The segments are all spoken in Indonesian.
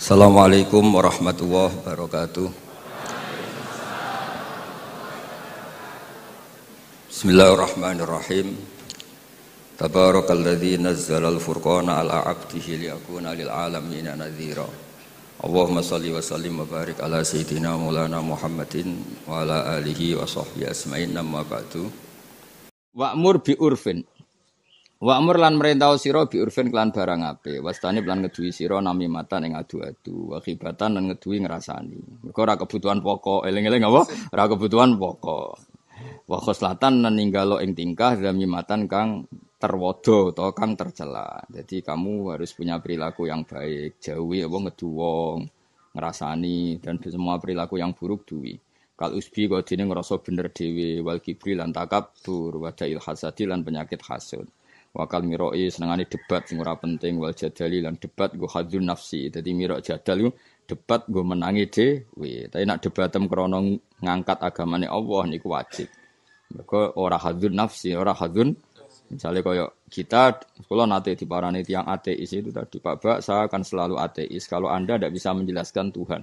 Assalamualaikum warahmatullahi wabarakatuh. Bismillahirrahmanirrahim. Tabarakalladzi nazzalal furqana ala 'abdihi liyakuna lil 'alamina nadhira. Allahumma shalli wa sallim wa barik ala sayyidina Maulana Muhammadin wa ala alihi wa sahbihi asma'in amma ba'du. Wa'mur bi urfin. Wa'mur lan merintau sira bi urfin kelan barang apik. Wastane lan ngeduwi sira namimatan ing adu-adu, wa khibatan lan ngeduwi ngrasani. Mergo ora kebutuhan pokok, eling-eling apa? Ora kebutuhan pokok. Wa khoslatan lan ninggalo ing tingkah namimatan kang terwodo utawa kang tercela. Jadi kamu harus punya perilaku yang baik, jauhi apa ngedu wong, ngrasani dan semua perilaku yang buruk duwi. Kal usbi kok dene ngrasa bener dhewe, wal kibri lan takabbur, wa da'il hasadi lan penyakit hasud. Wakal miroi senengane debat sing ora penting, wal jadali lan debat nggo hadzun nafsi. Dadi mirok jadal ku debat nggo menangi dhewe. Tapi nek debatem krana ngangkat agamane Allah niku wajib. Mergo ora hadzun nafsi, ora hadzun. Misalnya kaya kita, kalau nate diparani tiang ateis itu tadi, Pak Bak, saya akan selalu ateis kalau Anda tidak bisa menjelaskan Tuhan.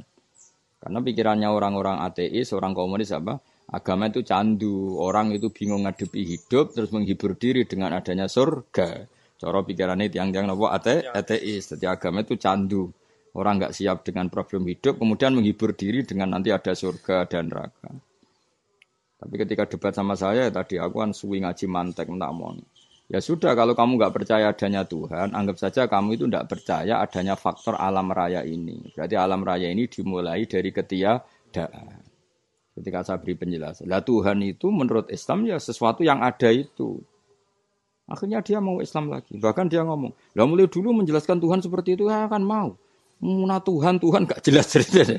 Karena pikirannya orang-orang ateis, orang komunis apa? Agama itu candu, orang itu bingung ngadepi hidup, terus menghibur diri dengan adanya surga. Cara pikirannya tiang-tiang apa? Ateis. Jadi agama itu candu. Orang nggak siap dengan problem hidup, kemudian menghibur diri dengan nanti ada surga dan neraka. Tapi ketika debat sama saya, tadi aku kan suwi ngaji mantek, tak mau. Ya sudah, kalau kamu nggak percaya adanya Tuhan, anggap saja kamu itu nggak percaya adanya faktor alam raya ini. Berarti alam raya ini dimulai dari ketiadaan. Ketika saya beri penjelasan, lah Tuhan itu menurut Islam ya sesuatu yang ada itu. Akhirnya dia mau Islam lagi. Bahkan dia ngomong, lah mulai dulu menjelaskan Tuhan seperti itu ya kan mau. Nah Tuhan gak jelas ceritanya.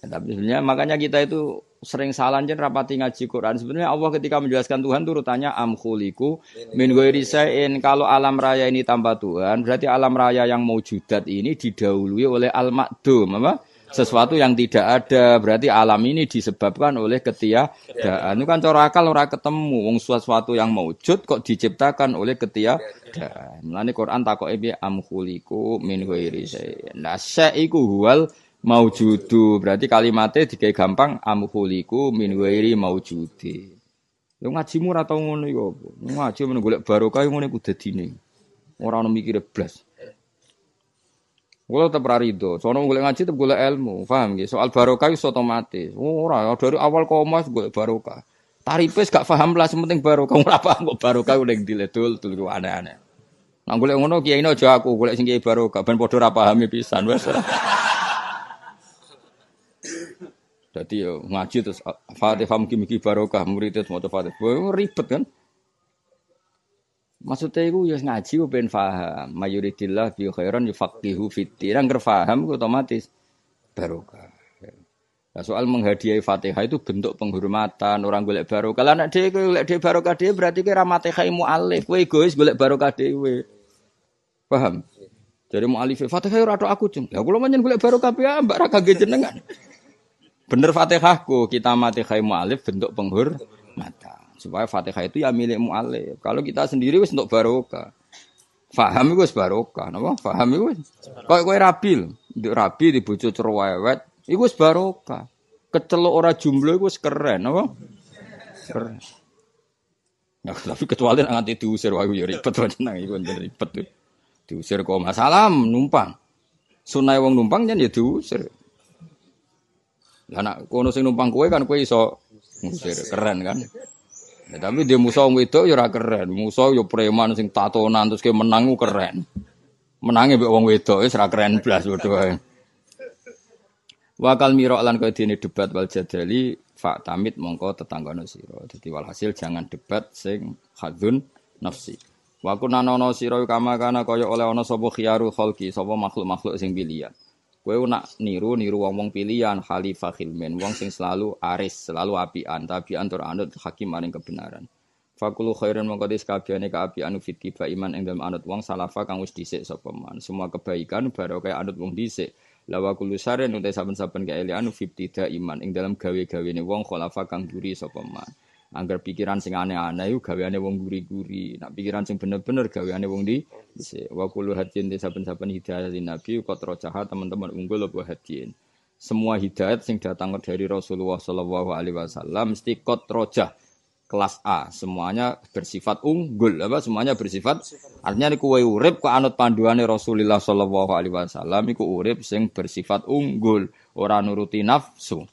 Ya, tapi sebenarnya makanya kita itu sering salah jen rapati ngaji Quran. Sebenarnya Allah ketika menjelaskan Tuhan itu urutannya am khuliqu min ghairi syai'in. Kalau alam raya ini tanpa Tuhan, berarti alam raya yang maujudat ini didahului oleh al-ma'dum, apa? Sesuatu yang tidak ada, berarti alam ini disebabkan oleh ketiadaan. Itu kan cara akal ora ketemu. Wong sesuatu yang maujud kok diciptakan oleh ketiadaan. Mulane Quran takoke piye am khuliqu min ghairi syai'in. Nah, syai'iku huwal maujudu. Berarti kalimatnya digawe gampang am khuliqu min ghairi maujudi. Yo ngajimu ora tau ngono iku apa. Ngaji men golek barokah ngono iku dadine. Ora ono mikire blas. Kalau tetap rarido, soalnya golek ngaji tetap golek ilmu, paham gitu? Soal barokah itu otomatis. Ora dari awal komas golek barokah. Tarifes gak paham lah, sementing barokah. Ora paham kok barokah udah diledul, tuh aneh-aneh. Nah golek ngono kiai ini aja aku golek sing kiai barokah, ben podo ora pahami pisan wes. Jadi yo ngaji terus Fatihah mugi-mugi barokah, murid terus maca Fatihah. Ribet kan? Maksudnya itu ya ngaji ben paham. Mayuridillah bi khairan yufaqihu fiddin. Angger paham otomatis barokah. Nah, soal menghadiahi Fatihah itu bentuk penghormatan, orang golek barokah. Lah nek dhewe golek dhewe barokah dhewe berarti ki ra Fatihah mu'alif. Kowe egois golek barokah dhewe. Paham? Jadi mu'alif Fatihah ora tok aku, Jeng. Ya kula menyen golek barokah piye mbak ra kangge jenengan. Bener Fatihahku, kita Fatihah mu'alif bentuk penghormatan. Supaya Fatihah itu ya milik mu'alif. Kalau kita sendiri wis untuk barokah. Faham iku wis barokah, napa? Faham iku wis. Kowe rabi lho, nduk rabi di bojo cerewet, iku wis barokah. Keceluk ora jumlah iku wis keren, napa? Keren. Ya tapi kecuali nek nganti diusir wae ya ribet tenan iku ribet. Diusir kok masalah numpang. Sunai wong numpang jan ya diusir. Lah nek kono sing numpang kowe kan kowe iso ngusir, keren kan? Ya, tapi dia musuh wedok ya ora keren. Musuh ya preman sing tatonan terus ke menang ku keren. Menange mbek wong wedok wis ora keren blas padha wae. Wakal mirok lan kaya dene debat wal jadali fa tamit mongko tetanggono sira. Dadi walhasil jangan debat sing hadzun nafsi. Wa kunanono sira kama kana kaya oleh ana sapa khiyaru khalqi, sapa makhluk-makhluk sing pilihan. Kowe nak niru wong-wong pilihan khalifah khilmen, wong sing selalu aris, selalu apian, tabian tur anut hakim maring kebenaran. Fakulu khairan mongko dis kabehane kaapian fitiba iman ing dalem anut wong salafa kang wis dhisik sapa man. Semua kebaikan barokah anut wong dhisik. Lawa kulo saren uta saben-saben kaelian fitida iman ing dalam gawe-gawene wong khalafa kang duri sapa man. Angger pikiran sing aneh-aneh iku gaweane wong guri-guri. Nak pikiran sing bener-bener gaweane wong dhisik. Wa kullu hadin saben-saben hidayah Nabi qatrojaha teman-teman unggul apa hadin. Semua hidayat sing datang dari Rasulullah sallallahu alaihi wasallam mesti qatrojah kelas A, semuanya bersifat unggul apa semuanya bersifat artinya niku kowe urip kok anut panduane Rasulullah sallallahu alaihi wasallam iku urip sing bersifat unggul, ora nuruti nafsu.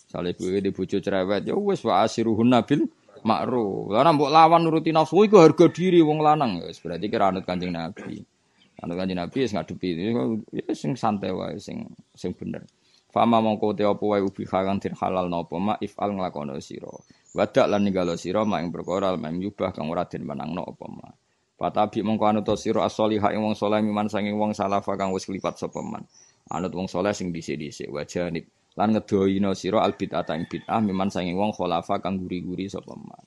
Sale kowe di bojo cerewet ya wis wa asiruhun nabil ma'ruf. Lah mbok lawan nuruti nafsu iku harga diri wong lanang ya berarti kira anut Kanjeng Nabi. Anut Kanjeng Nabi wis ngadepi ya sing santai wae sing bener. Fama mongko te apa wae ubi kang den halal napa ma ifal nglakono sira. Wadak lan ninggalo sira mak ing perkara mek nyubah kang ora den menangno apa ma. Patabi mongko anut sira as-shalihah ing wong saleh miman sanging wong salafa kang wis lipat sapa man. Anut wong saleh sing dhisik-dhisik wajanib lan ngedohina sira al bid'ah ing bid'ah miman sanging wong khalafa kang guri-guri sapa man.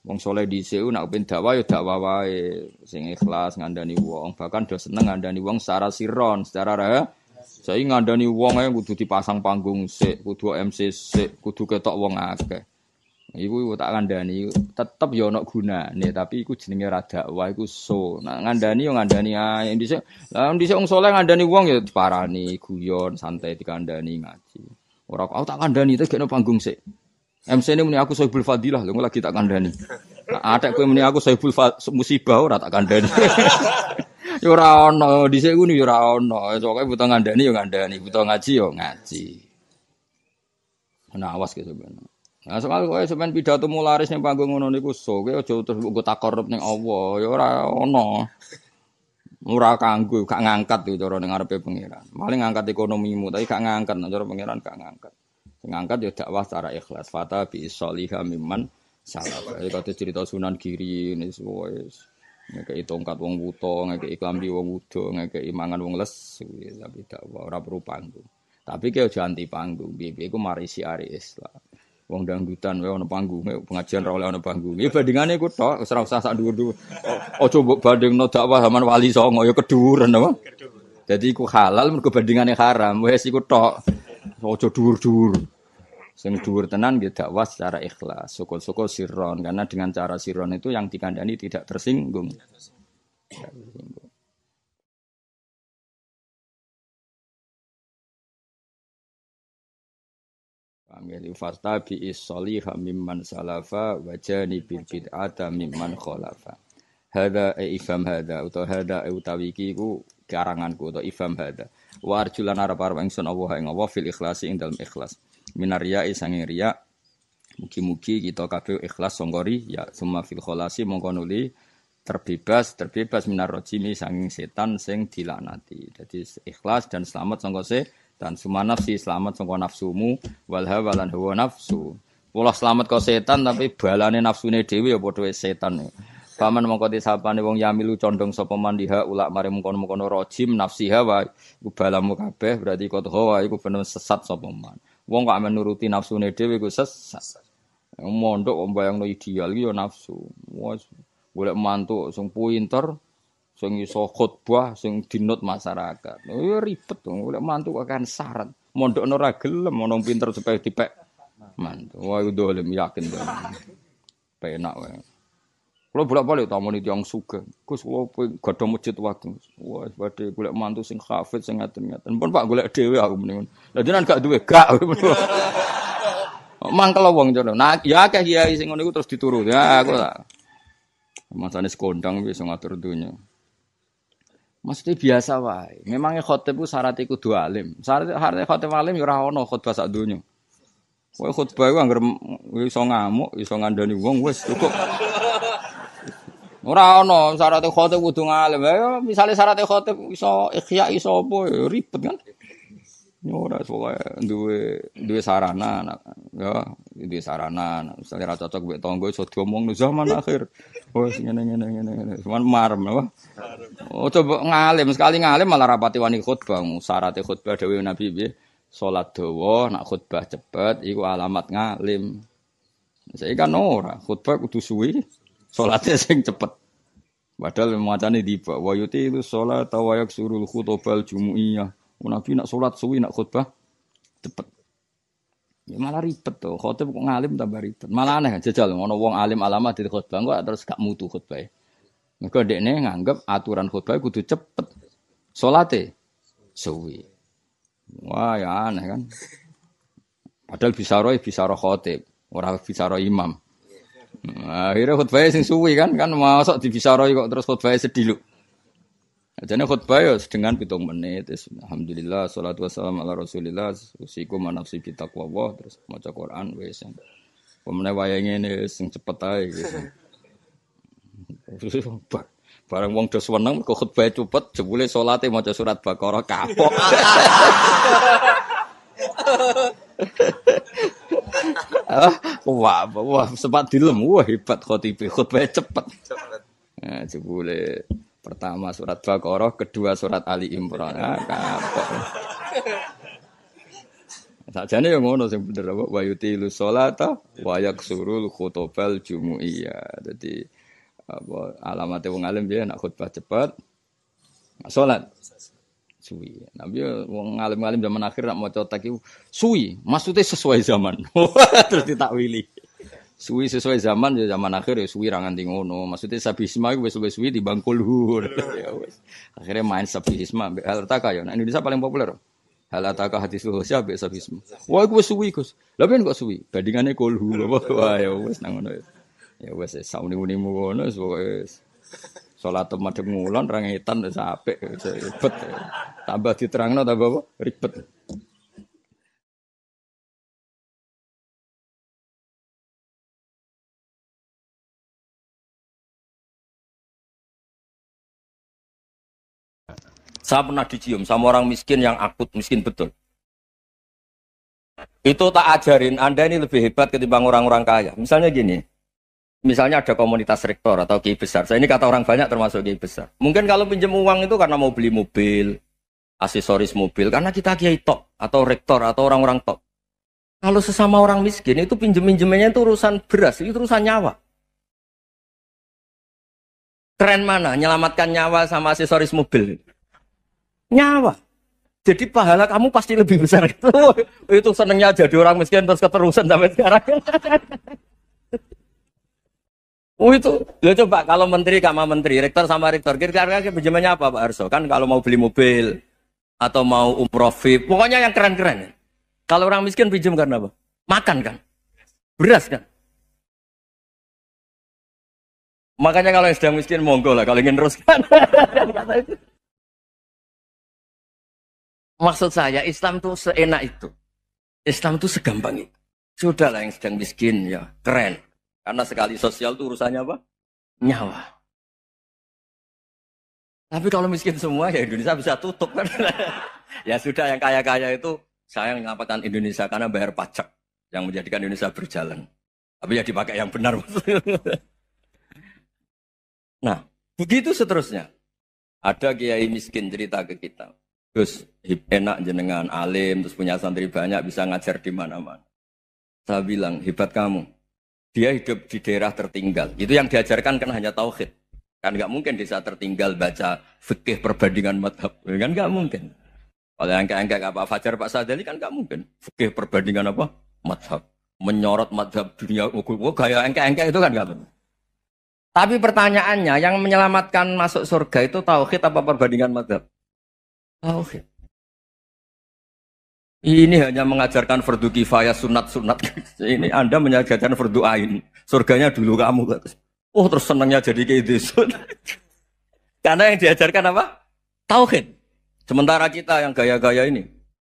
Wong saleh dhisik nek ben dakwah ya dakwah wae sing ikhlas ngandani wong, bahkan do seneng ngandani wong secara siron, secara rahasia. Saya ngandani wong ae kudu dipasang panggung sik, kudu MC sik, kudu ketok wong akeh. Iku tak kandhani tetep ya ana gunane, tapi iku jenenge ra dakwah iku so. Nek ngandani yo ngandani ae. Dhisik wong saleh ngandani wong ya diparani, guyon, santai dikandani ngaji. Ora aku tak kandhani tegekno panggung sik. MC ini muni aku Sohibul Fadilah, lho lagi tak kandhani. Atek kowe muni aku Sohibul Musibah ora tak kandhani. Ya ora ono, dhisik ku ya ora ono. Pokoke butuh ngandani ya ngandani, butuh ngaji ya ngaji. Nah, awas ke sampeyan. Nah, soal kowe sampeyan pidato mularis ning panggung ngono niku so, kowe aja terus mbok takorup ning Allah, ya ora ono. Ora kanggo, gak ngangkat iki cara ning ngarepe pangeran. Paling ngangkat ekonomimu, tapi gak ngangkat nek cara pangeran gak ngangkat. Sing ngangkat ya dakwah secara ikhlas. Fata bi sholihah mimman salaf. Iki kate cerita Sunan Giri wis ngekei tongkat wong wuta, ngekei klambi wong wuda, ngekei mangan wong lesu, tapi dakwah ora perlu panggung. Tapi ki aja anti panggung, piye-piye iku mari siari Islam. Wong dangdutan wae ana panggung, pengajian ra oleh ana panggung. Ya bandingane iku tok, wis ora usah sak dhuwur-dhuwur. Aja mbok bandingno dakwah zaman Wali Songo ya keduren apa? Dadi iku halal mergo bandingane haram, wis iku tok. Aja dhuwur-dhuwur. Sing dhuwur tenan nggih dakwah secara ikhlas, syukur-syukur sirron karena dengan cara sirron itu yang dikandani tidak tersinggung. Amil fasta bi is-sholihah mimman salafa wa janibil bid'ata mimman khalafa. Hada ifham hada utawa hada utawi iki ku karanganku utawa ifham hada. Wa arjulan arep-arep ingsun Allah ing Allah fil ikhlasi ing dalem ikhlas. Minaria sanging riya mugi-mugi kita kabeh ikhlas sangka riya summa fil kholasi mongko nuli terbebas minar rajimi sanging setan sing dilanati. Jadi ikhlas dan selamat sangka setan summa nafsi selamat sangka nafsumu wal hawa lan hawa nafsu. Pola selamat kok setan tapi balane nafsune dhewe ya padha setan. Paman mongko disapane wong yamilu condong sapa mandiha ulak mare mengkono-mengkono rajim nafsiha wa iku balamu kabeh berarti kok hawa iku bener sesat sapa man. Wong kok amen nuruti nafsune dhewe iku sesat. Mondok wong bayangno ideal iki ya nafsu. Wes golek mantu sing pinter, sing iso khotbah, sing dinut masyarakat. Ya ribet to golek mantu kok kan syarat. Mondokno ora gelem ono pinter supaya dipek mantu. Wah iku dolim yakin to. Penak wae. Kulo bolak-balik tamoni tiyang sugih. Gus kulo gadho masjid wae. Wah badhe golek mantu sing hafid sing ngaten-ngaten. Pun Pak golek dhewe aku mendingan. Lah jenengan gak duwe gak. Mangkel wong jono. Nah ya akeh kiai sing ngono iku terus dituruti. Ya aku tak. Masane sekondang wis ngatur donya. Mesti biasa wae. Memangnya khotib ku syaratnya kudu alim. Syarat khotib alim ya ora ono khotbah sak donya. Kowe khotbah ku anggere iso ngamuk, iso ngandani wong wis cukup. Ora ono syarat khotib kudu ngalim. Ya misale syarat khotib iso ikhya iso apa ya ribet kan. Ora pokoke duwe sarana ya duwe sarana. Misale ra cocok mbek tangga iso diomongno zaman akhir. Wes ngene. Cuman marem apa? Oh coba ngalim sekali ngalim malah rapati wani khutbah. Syarat khutbah dawuh Nabi piye? Salat dawa nak khutbah cepet iku alamat ngalim. Saiki kan ora, khutbah kudu suwi. Salate sing cepet. Padahal macane tiba wa yuti itu salat wa yaksurul khutbal jumu'iyah. Nabi nak salat suwi nak khutbah cepet. Ya malah ribet tuh. Khotib kok ngalim tambah ribet. Malah aneh jajal ngono wong alim alama di khotbah kok terus gak mutu khotbah. Mergo dekne nganggep aturan khotbah kudu cepet. Salate suwi. Wah ya aneh kan. Padahal bisa roh khotib, ora bisa roh imam. Akhirnya khutbahnya sing suwi kan masuk di bisa roh kok terus khutbahnya sedih lu. Jadi khutbah ya dengan 7 menit. Alhamdulillah, salatu wassalamu ala Rasulillah. Usikum manafsi bi taqwallah terus maca Quran wis. Pemene wayahe ngene sing cepet ae gitu. Barang wong do seneng kok khutbah cepet jebule salate maca surat Baqarah kapok. Wah, sempat dilem. Wah, hebat khutbah cepet. Nah, jebule pertama surat Baqarah, kedua surat Ali Imran. Kapok. Sakjane ya ngono sing bener apa wa yutilu sholata wa yaksurul khutbal jumu'iyah. Dadi apa alamate wong alim piye nak khutbah cepet, nak salat suwi. Nabi wong alim-alim zaman akhir nak maca tak iku suwi, maksudnya sesuai zaman. Terus ditakwili. Suwi sesuai zaman ya zaman akhir ya suwi ra nganti ngono. Maksudnya sabisma iku wis suwi di bangkul luhur. Ya wis. Akhirnya main sabisma mbek Al-Taka ya. Nah, Indonesia paling populer. Al-Taka hadis luhusya mbek sabisma. Wah iku wis suwi, Gus. Lah ben kok suwi? Bandingane kolhu. Wah ya wis nang ngono. Ya wis sauni-unimu ngono wis. Salat madhep ngulon ra ngetan wis apik ribet. Tambah diterangno tambah apa? Ribet. Saya pernah dicium sama orang miskin yang akut miskin betul. Itu tak ajarin Anda ini lebih hebat ketimbang orang-orang kaya. Misalnya gini. Misalnya ada komunitas rektor atau kiai besar. Saya ini kata orang banyak termasuk kiai besar. Mungkin kalau pinjam uang itu karena mau beli mobil, aksesoris mobil, karena kita kiai top atau rektor atau orang-orang top. Kalau sesama orang miskin itu pinjem-pinjemannya itu urusan beras, itu urusan nyawa. Keren mana? Nyelamatkan nyawa sama aksesoris mobil. Nyawa. Jadi pahala kamu pasti lebih besar itu. Itu senengnya jadi orang miskin terus keterusan sampai sekarang. Oh itu, ya coba kalau menteri sama menteri, rektor sama rektor, kira-kira pinjamannya apa Pak Arso? Kan kalau mau beli mobil atau mau umroh VIP, pokoknya yang keren-keren. Kalau orang miskin pinjam karena apa? Makan kan, beras kan. Makanya kalau yang sedang miskin monggo lah, kalau ingin teruskan. Maksud saya Islam tuh seenak itu, Islam tuh segampang itu. Sudahlah yang sedang miskin ya keren. Karena sekali sosial itu urusannya apa? Nyawa. Tapi kalau miskin semua ya Indonesia bisa tutup kan. Ya sudah yang kaya-kaya itu saya mengatakan Indonesia karena bayar pajak yang menjadikan Indonesia berjalan. Tapi ya dipakai yang benar. Nah, begitu seterusnya. Ada kiai miskin cerita ke kita. Terus enak jenengan alim, terus punya santri banyak, bisa ngajar di mana-mana. Saya bilang, hebat kamu. Dia hidup di daerah tertinggal. Itu yang diajarkan kan hanya tauhid. Kan nggak mungkin desa tertinggal baca fikih perbandingan madhab. Kan nggak mungkin. Kalau yang kayak Pak Fajar, Pak Sadali kan nggak mungkin. Fikih perbandingan apa? Madhab. Menyorot madhab dunia. Gaya engke-engke itu kan nggak mungkin. Tapi pertanyaannya, yang menyelamatkan masuk surga itu tauhid apa perbandingan madhab? Tauhid. Ini hanya mengajarkan fardu kifayah sunat-sunat. Ini Anda mengajarkan fardu ain. Surganya dulu kamu. Oh terus senangnya jadi kayak gitu. Karena yang diajarkan apa? Tauhid. Sementara kita yang gaya-gaya ini.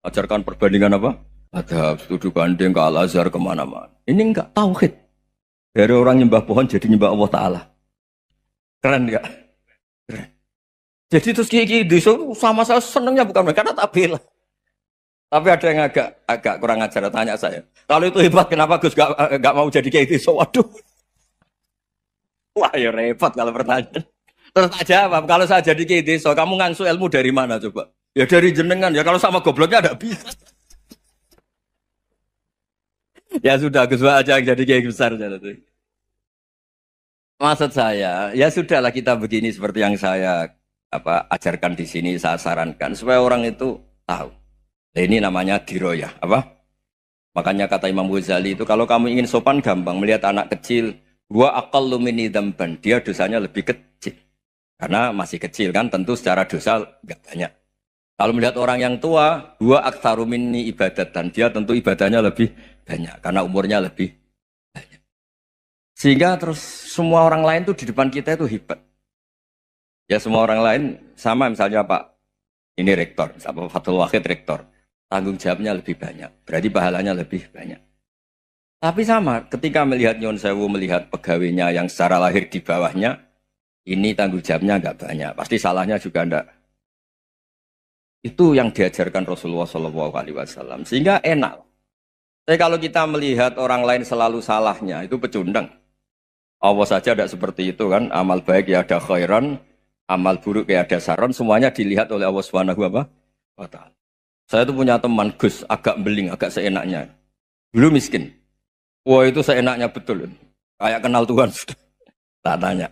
Ajarkan perbandingan apa? Ada studi banding ke Al-Azhar kemana-mana. Ini enggak tauhid. Dari orang nyembah pohon jadi nyembah Allah Ta'ala. Keren enggak? Keren. Jadi terus kayak gitu sama saya senangnya bukan karena tak bela. Tapi ada yang agak kurang ajar tanya saya. Kalau itu hebat, kenapa Gus gak mau jadi kayak gitu? Waduh. Wah ya repot kalau pertanyaan. Terus tak jawab, kalau saya jadi kayak gitu, kamu ngangsu ilmu dari mana coba? Ya dari jenengan. Ya kalau sama gobloknya ada bisa. Ya sudah, Gus aja yang jadi kayak besar. Maksud saya, ya sudahlah kita begini seperti yang saya ajarkan di sini, saya sarankan supaya orang itu tahu. Ini namanya diroyah, apa? Makanya kata Imam Ghazali itu kalau kamu ingin sopan gampang melihat anak kecil, wa aqallu minni dzamban, dia dosanya lebih kecil. Karena masih kecil kan tentu secara dosa enggak banyak. Kalau melihat orang yang tua, wa aktsaru minni ibadatan, dia tentu ibadahnya lebih banyak karena umurnya lebih banyak. Sehingga terus semua orang lain tuh di depan kita itu hebat. Ya semua orang lain sama misalnya Pak ini rektor, Pak Fathul Wahid rektor. Tanggung jawabnya lebih banyak, berarti pahalanya lebih banyak. Tapi sama, ketika melihat Nyon Sewu, melihat pegawainya yang secara lahir di bawahnya, ini tanggung jawabnya nggak banyak, pasti salahnya juga enggak. Itu yang diajarkan Rasulullah SAW, sehingga enak. Tapi kalau kita melihat orang lain selalu salahnya, itu pecundang. Allah saja tidak seperti itu kan, amal baik ya ada khairan, amal buruk ya ada saron, semuanya dilihat oleh Allah Subhanahu wa Ta'ala. Saya tuh punya teman Gus, agak beling, agak seenaknya. Dulu miskin. Wah itu seenaknya betul. Kayak kenal Tuhan sudah. Tak tanya,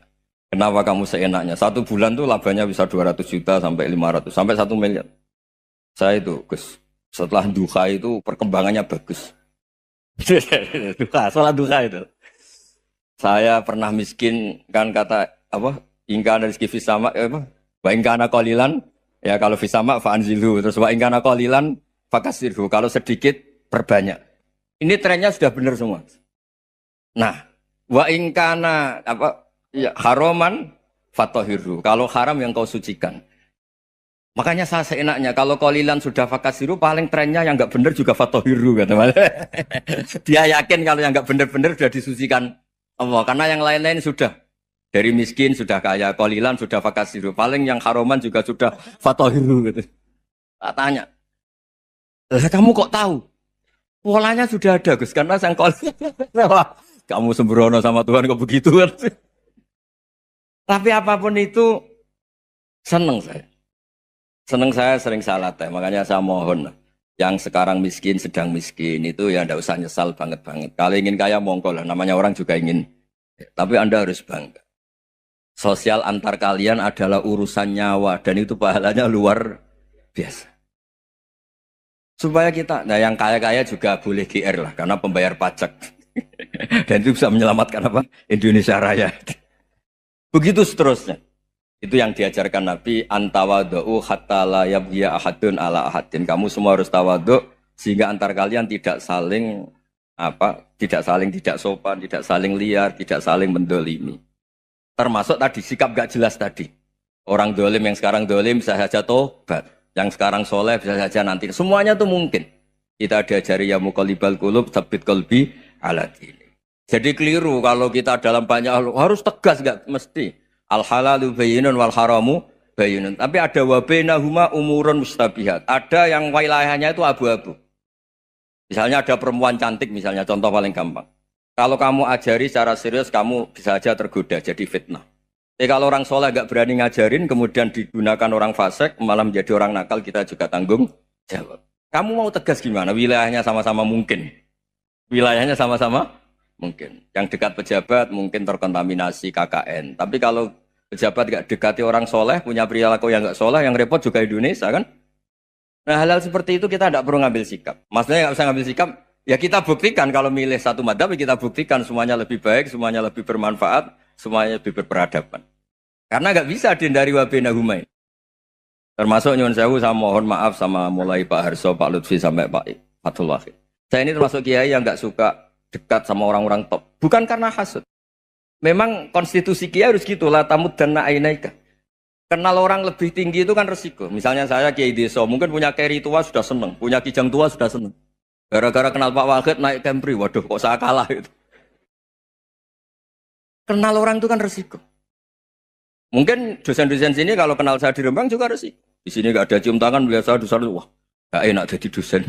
kenapa kamu seenaknya? 1 bulan tuh labanya bisa 200 juta sampai 500, sampai 1 miliar. Saya itu Gus, setelah duha itu perkembangannya bagus. Sholat duha itu. Saya pernah miskin, kan kata, apa, ingka rezeki fisama, apa, wa ingkana qalilan, ya kalau fisama fa'anzilhu, terus wa ingkana qalilan fakasirhu, kalau sedikit perbanyak. Ini trennya sudah benar semua. Nah, wa ingkana apa ya, haroman fatohiru, kalau haram yang kau sucikan. Makanya saya seenaknya kalau qalilan sudah fakasiru, paling trennya yang enggak benar juga fatohiru kata Mas. Dia yakin kalau yang enggak benar-benar sudah disucikan Allah, karena yang lain-lain sudah dari miskin sudah kaya, qalilan sudah fakasiru, paling yang haroman juga sudah fatohiru gitu. Tak tanya, kamu kok tahu? Polanya sudah ada Gus, karena sang kamu sembrono sama Tuhan kok begitu kan? Tapi apapun itu seneng saya. Seneng saya sering salah teh, makanya saya mohon yang sekarang miskin, sedang miskin itu ya ndak usah nyesal banget-banget. Kalau ingin kaya monggo lah, namanya orang juga ingin. Tapi Anda harus bangga. Sosial antar kalian adalah urusan nyawa dan itu pahalanya luar biasa. Supaya kita, nah yang kaya-kaya juga boleh GR lah, karena pembayar pajak. Dan itu bisa menyelamatkan apa? Indonesia Raya. Begitu seterusnya. Itu yang diajarkan Nabi, antawadu'u hatta la yabghiya ahadun ala ahadin. Kamu semua harus tawadhu sehingga antar kalian tidak saling tidak sopan, tidak saling liar, tidak saling mendolimi. Termasuk tadi sikap gak jelas tadi. Orang dolim yang sekarang dolim bisa saja tobat. Yang sekarang soleh bisa saja nanti. Semuanya itu mungkin. Kita diajari ya muqallibal qulub tsabbit qalbi ala dini. Jadi keliru kalau kita dalam banyak hal harus tegas, gak mesti. Al halalu bayyinun wal haramu bayyinun. Tapi ada wa bainahuma umurun mustabihat. Ada yang wilayahnya itu abu-abu. Misalnya ada perempuan cantik misalnya, contoh paling gampang. Kalau kamu ajari secara serius, kamu bisa aja tergoda jadi fitnah. Tapi kalau orang soleh gak berani ngajarin, kemudian digunakan orang fasik, malah menjadi orang nakal, kita juga tanggung jawab. Kamu mau tegas gimana? Wilayahnya sama-sama mungkin. Wilayahnya sama-sama mungkin. Yang dekat pejabat mungkin terkontaminasi KKN. Tapi kalau pejabat gak dekati orang soleh, punya perilaku yang gak soleh, yang repot juga Indonesia kan? Nah hal-hal seperti itu kita tidak perlu ngambil sikap. Maksudnya nggak usah ngambil sikap, ya kita buktikan kalau milih satu madhab, kita buktikan semuanya lebih baik, semuanya lebih bermanfaat, semuanya lebih berperadaban. Karena nggak bisa dihindari wabena humai. Termasuk nyuwun sewu, saya mohon maaf sama mulai Pak Harso, Pak Lutfi sampai Pak Fathul Wahid. Saya ini termasuk kiai yang nggak suka dekat sama orang-orang top. Bukan karena hasud. Memang konstitusi kiai harus gitu lah, tamud dan na'inaika. Kenal orang lebih tinggi itu kan resiko. Misalnya saya kiai desa, mungkin punya keri tua sudah seneng, punya kijang tua sudah seneng. Gara-gara kenal Pak Wahid naik Kempri, waduh kok saya kalah itu. Kenal orang itu kan resiko. Mungkin dosen-dosen sini kalau kenal saya di Rembang juga resiko. Di sini gak ada cium tangan, biasa dosen, wah gak enak jadi dosen.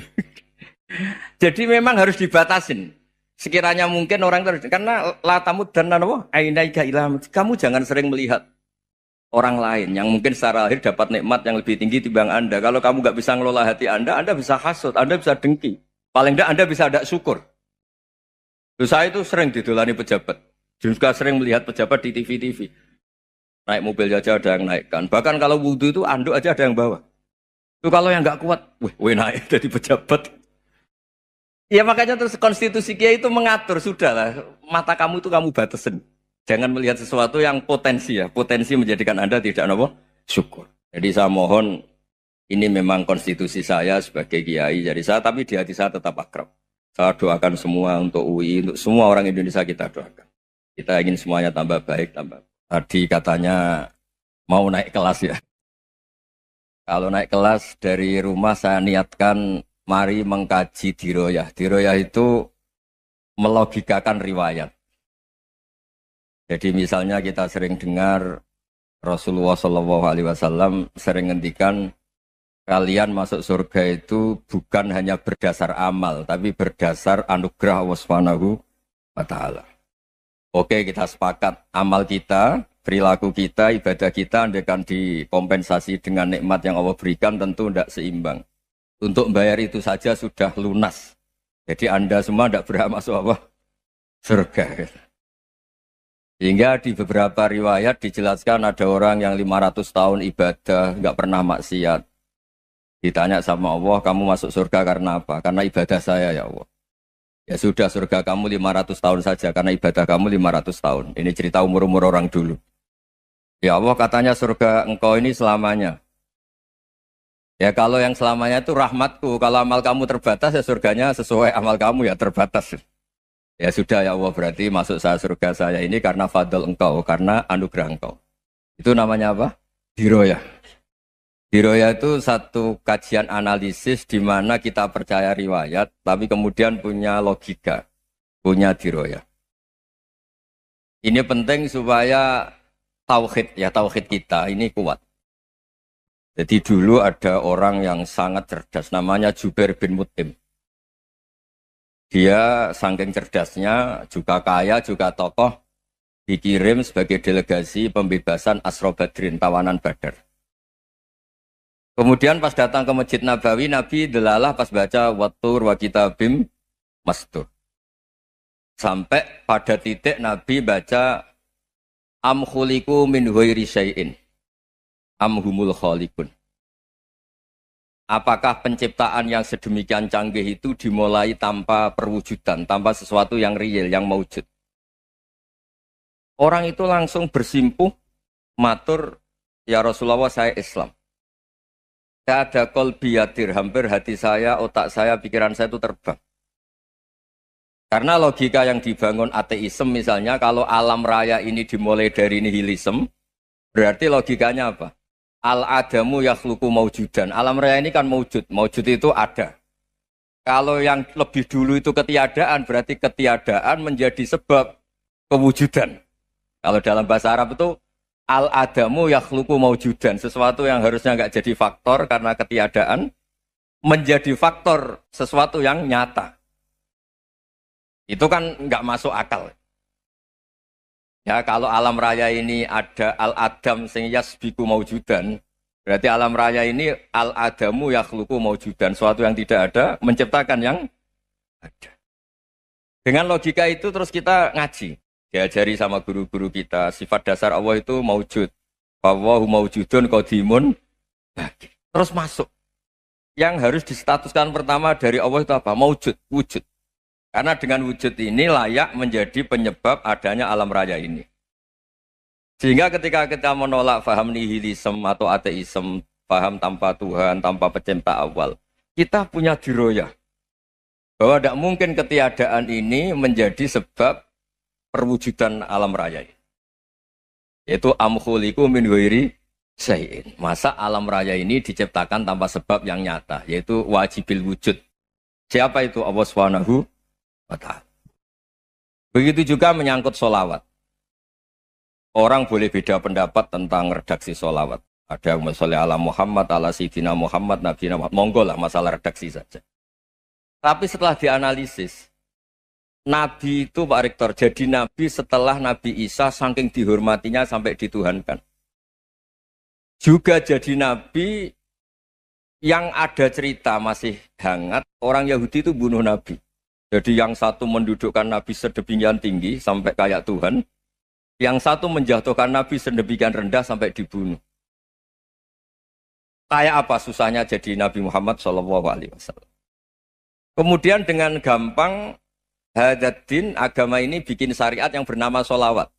Jadi memang harus dibatasin. Sekiranya mungkin orang itu, karena latamud dan apa? Ainaika ilham. Kamu jangan sering melihat orang lain yang mungkin secara lahir dapat nikmat yang lebih tinggi timbang Anda. Kalau kamu nggak bisa ngelola hati Anda bisa hasut, Anda bisa dengki. Paling tidak Anda bisa ada syukur. Saya itu sering didolani pejabat. Juga sering melihat pejabat di TV-TV. Naik mobil aja ada yang naikkan. Bahkan kalau wudhu itu anduk aja ada yang bawa. Itu kalau yang nggak kuat, wih naik jadi pejabat. Ya makanya terus konstitusi Kiai itu mengatur, sudahlah, mata kamu itu kamu batasin. Jangan melihat sesuatu yang potensi ya, potensi menjadikan Anda tidak apa? Syukur. Jadi saya mohon, ini memang konstitusi saya sebagai Kiai, jadi saya, tapi di hati saya tetap akrab. Saya doakan semua untuk UI, untuk semua orang Indonesia kita doakan. Kita ingin semuanya tambah baik, tambah. Tadi katanya mau naik kelas ya. Kalau naik kelas dari rumah saya niatkan mari mengkaji diroyah. Diroyah itu melogikakan riwayat. Jadi misalnya kita sering dengar Rasulullah SAW sering ngendikan kalian masuk surga itu bukan hanya berdasar amal, tapi berdasar anugerah Allah Subhanahu wa Ta'ala. Oke, kita sepakat amal kita, perilaku kita, ibadah kita andaikan dikompensasi dengan nikmat yang Allah berikan tentu tidak seimbang. Untuk membayar itu saja sudah lunas. Jadi Anda semua tidak berhak masuk apa? Surga. Sehingga di beberapa riwayat dijelaskan ada orang yang 500 tahun ibadah, nggak pernah maksiat. Ditanya sama Allah, kamu masuk surga karena apa? Karena ibadah saya ya Allah. Ya sudah, surga kamu 500 tahun saja, karena ibadah kamu 500 tahun. Ini cerita umur-umur orang dulu. Ya Allah, katanya surga engkau ini selamanya. Ya kalau yang selamanya itu rahmatku, kalau amal kamu terbatas ya surganya sesuai amal kamu ya terbatas. Ya sudah ya Allah, berarti masuk saya surga saya ini karena fadl engkau, karena anugerah engkau. Itu namanya apa? Diroyah. Diroyah itu satu kajian analisis di mana kita percaya riwayat, tapi kemudian punya logika, punya diroyah. Ini penting supaya tauhid kita ini kuat. Jadi dulu ada orang yang sangat cerdas, namanya Jubair bin Mut'im. Dia saking cerdasnya, juga kaya, juga tokoh, dikirim sebagai delegasi pembebasan Asra Badrin, tawanan Badar. Kemudian pas datang ke Masjid Nabawi, Nabi delalah pas baca Wattur wa kitabim mastur. Sampai pada titik Nabi baca Am khuliku min ghairi syai'in am humul khaliqun. Apakah penciptaan yang sedemikian canggih itu dimulai tanpa perwujudan, tanpa sesuatu yang real, yang maujud? Orang itu langsung bersimpuh, matur, ya Rasulullah saya Islam. Saya ada qalbi yadir, hampir hati saya, otak saya, pikiran saya itu terbang. Karena logika yang dibangun ateisme misalnya, kalau alam raya ini dimulai dari nihilisme, berarti logikanya apa? Al-adamu yakhluqu maujudan. Alam raya ini kan maujud. Maujud itu ada. Kalau yang lebih dulu itu ketiadaan, berarti ketiadaan menjadi sebab kewujudan. Kalau dalam bahasa Arab itu al-adamu yakhluqu maujudan. Sesuatu yang harusnya nggak jadi faktor karena ketiadaan, menjadi faktor sesuatu yang nyata. Itu kan nggak masuk akal. Ya, kalau alam raya ini ada al-adam sing yasbiku maujudan, berarti alam raya ini al-adamu yakhluqu maujudan, suatu yang tidak ada menciptakan yang ada. Dengan logika itu terus kita ngaji, diajari sama guru-guru kita, sifat dasar Allah itu maujud. Wallahu maujudun qadimun. Terus masuk. Yang harus distatuskan pertama dari Allah itu apa? Maujud, wujud. Karena dengan wujud ini layak menjadi penyebab adanya alam raya ini. Sehingga ketika kita menolak faham nihilisme atau ateisme, faham tanpa Tuhan, tanpa pencipta awal, kita punya diroyah. Bahwa tidak mungkin ketiadaan ini menjadi sebab perwujudan alam raya ini. Yaitu amkhuliku min ghairi syai'in. Masa alam raya ini diciptakan tanpa sebab yang nyata, yaitu wajibil wujud. Siapa itu? Allah Subhanahu wa Ta'ala. Begitu juga menyangkut sholawat. Orang boleh beda pendapat tentang redaksi sholawat. Ada yang sholli ala Muhammad, ala Sayyidina Muhammad, Nabi Muhammad. Monggo lah, masalah redaksi saja. Tapi setelah dianalisis, Nabi itu Pak Rektor, jadi Nabi setelah Nabi Isa saking dihormatinya sampai dituhankan. Juga jadi Nabi yang ada cerita masih hangat, orang Yahudi itu bunuh Nabi. Jadi yang satu mendudukkan Nabi sedemikian tinggi sampai kayak Tuhan, yang satu menjatuhkan Nabi sedemikian rendah sampai dibunuh. Kayak apa susahnya jadi Nabi Muhammad SAW. Kemudian dengan gampang hadatin agama ini bikin syariat yang bernama sholawat.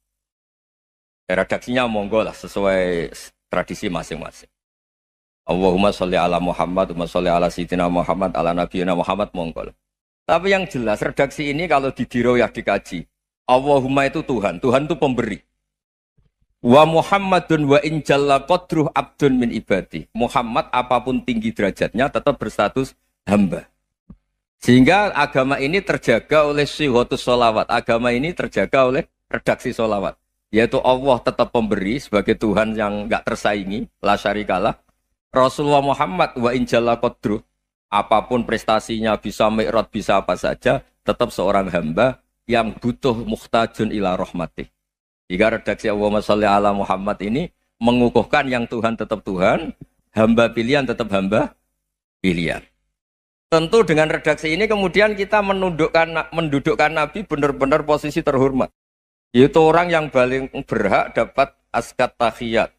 Redaksinya monggo lah sesuai tradisi masing-masing. Allahumma sholli ala Muhammad, Allahumma sholli ala Sayyidina Muhammad, ala Nabiyina Muhammad monggo lah. Tapi yang jelas redaksi ini kalau didiroyah dikaji, Allahumma itu Tuhan, Tuhan itu pemberi. Wa Muhammadun wa injalla qadruh abdun min ibadi. Muhammad apapun tinggi derajatnya tetap berstatus hamba. Sehingga agama ini terjaga oleh syihotus sholawat. Agama ini terjaga oleh redaksi sholawat. Yaitu Allah tetap pemberi sebagai Tuhan yang enggak tersaingi. La syarikalah. Rasulullah Muhammad wa injalla qadruh. Apapun prestasinya bisa mi'rad, bisa apa saja. Tetap seorang hamba yang butuh muhtajun ila rahmatih. Jika redaksi Allahumma sholli ala Muhammad ini mengukuhkan yang Tuhan tetap Tuhan, hamba pilihan tetap hamba pilihan. Tentu dengan redaksi ini kemudian kita mendudukkan Nabi benar-benar posisi terhormat. Yaitu orang yang paling berhak dapat askat tahiyat,